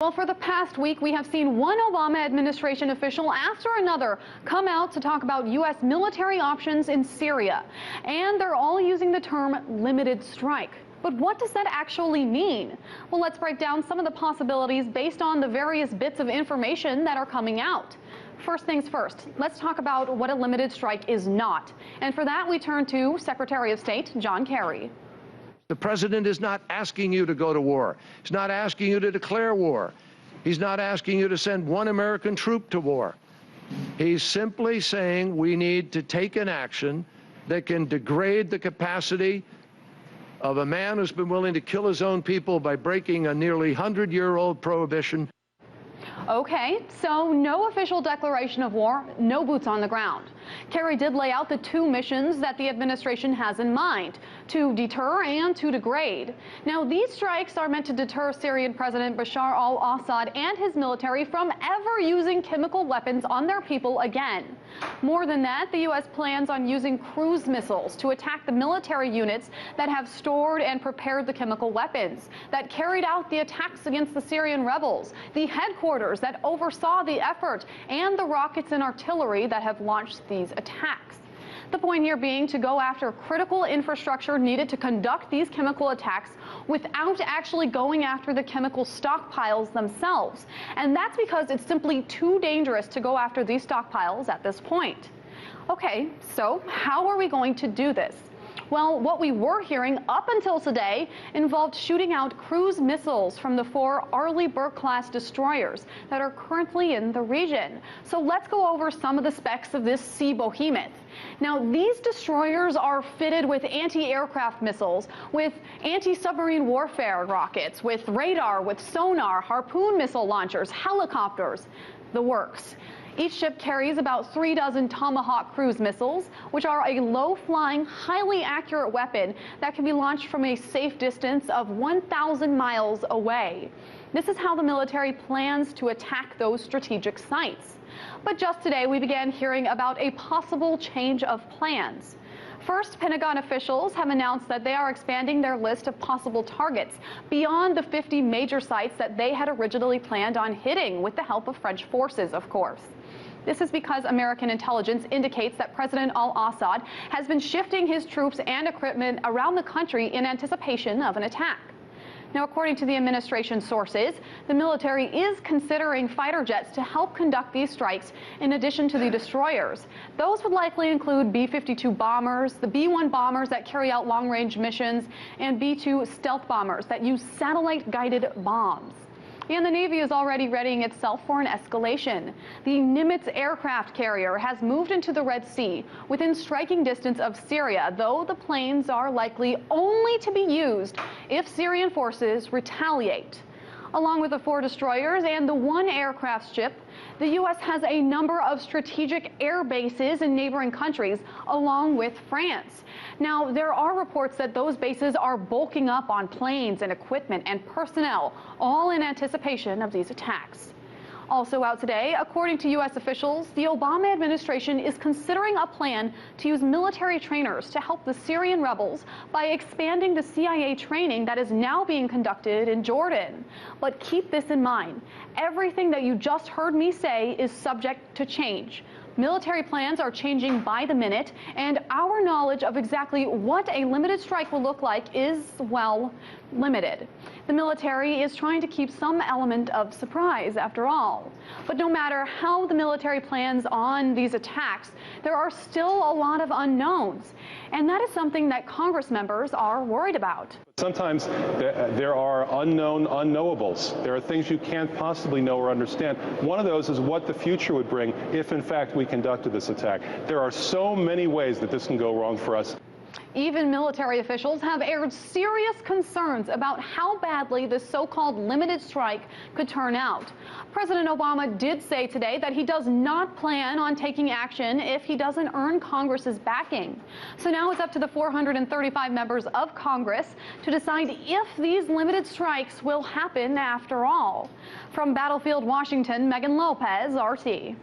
Well, for the past week, we have seen one Obama administration official after another come out to talk about U.S. military options in Syria. And they're all using the term limited strike. But what does that actually mean? Well, let's break down some of the possibilities based on the various bits of information that are coming out. First things first, let's talk about what a limited strike is not. And for that, we turn to Secretary of State John Kerry. The president is not asking you to go to war. He's not asking you to declare war. He's not asking you to send one American troop to war. He's simply saying we need to take an action that can degrade the capacity of a man who's been willing to kill his own people by breaking a nearly 100-year-old prohibition. Okay, so no official declaration of war, no boots on the ground. Kerry did lay out the two missions that the administration has in mind, to deter and to degrade. Now, these strikes are meant to deter Syrian President Bashar al-Assad and his military from ever using chemical weapons on their people again. More than that, the U.S. plans on using cruise missiles to attack the military units that have stored and prepared the chemical weapons, that carried out the attacks against the Syrian rebels, the headquarters that oversaw the effort, and the rockets and artillery that have launched these attacks. The point here being to go after critical infrastructure needed to conduct these chemical attacks without actually going after the chemical stockpiles themselves. And that's because it's simply too dangerous to go after these stockpiles at this point. Okay, so how are we going to do this? Well, what we were hearing up until today involved shooting out cruise missiles from the 4 Arleigh Burke-class destroyers that are currently in the region. So let's go over some of the specs of this sea behemoth. Now, these destroyers are fitted with anti-aircraft missiles, with anti-submarine warfare rockets, with radar, with sonar, harpoon missile launchers, helicopters, the works. Each ship carries about 3 dozen Tomahawk cruise missiles, which are a low-flying, highly accurate weapon that can be launched from a safe distance of 1,000 miles away. This is how the military plans to attack those strategic sites. But just today, we began hearing about a possible change of plans. First, Pentagon officials have announced that they are expanding their list of possible targets beyond the 50 major sites that they had originally planned on hitting, with the help of French forces, of course. This is because American intelligence indicates that President al-Assad has been shifting his troops and equipment around the country in anticipation of an attack. Now, according to the administration sources, the military is considering fighter jets to help conduct these strikes in addition to the destroyers. Those would likely include B-52 bombers, the B-1 bombers that carry out long-range missions, and B-2 stealth bombers that use satellite-guided bombs. And the Navy is already readying itself for an escalation. The Nimitz aircraft carrier has moved into the Red Sea within striking distance of Syria, though the planes are likely only to be used if Syrian forces retaliate. Along with the 4 destroyers and the 1 aircraft ship, the U.S. has a number of strategic air bases in neighboring countries, along with France. Now, there are reports that those bases are bulking up on planes and equipment and personnel, all in anticipation of these attacks. Also out today, according to U.S. officials, the Obama administration is considering a plan to use military trainers to help the Syrian rebels by expanding the CIA training that is now being conducted in Jordan. But keep this in mind. Everything that you just heard me say is subject to change. Military plans are changing by the minute, and our knowledge of exactly what a limited strike will look like is, well, limited. The military is trying to keep some element of surprise, after all. But no matter how the military plans on these attacks, there are still a lot of unknowns, and that is something that Congress members are worried about. Sometimes there are unknown unknowables. There are things you can't possibly know or understand. One of those is what the future would bring if, in fact, we conducted this attack. There are so many ways that this can go wrong for us. Even military officials have aired serious concerns about how badly this so-called limited strike could turn out. President Obama did say today that he does not plan on taking action if he doesn't earn Congress's backing. So now it's up to the 435 members of Congress to decide if these limited strikes will happen after all. From Battlefield, Washington, Megan Lopez, RT.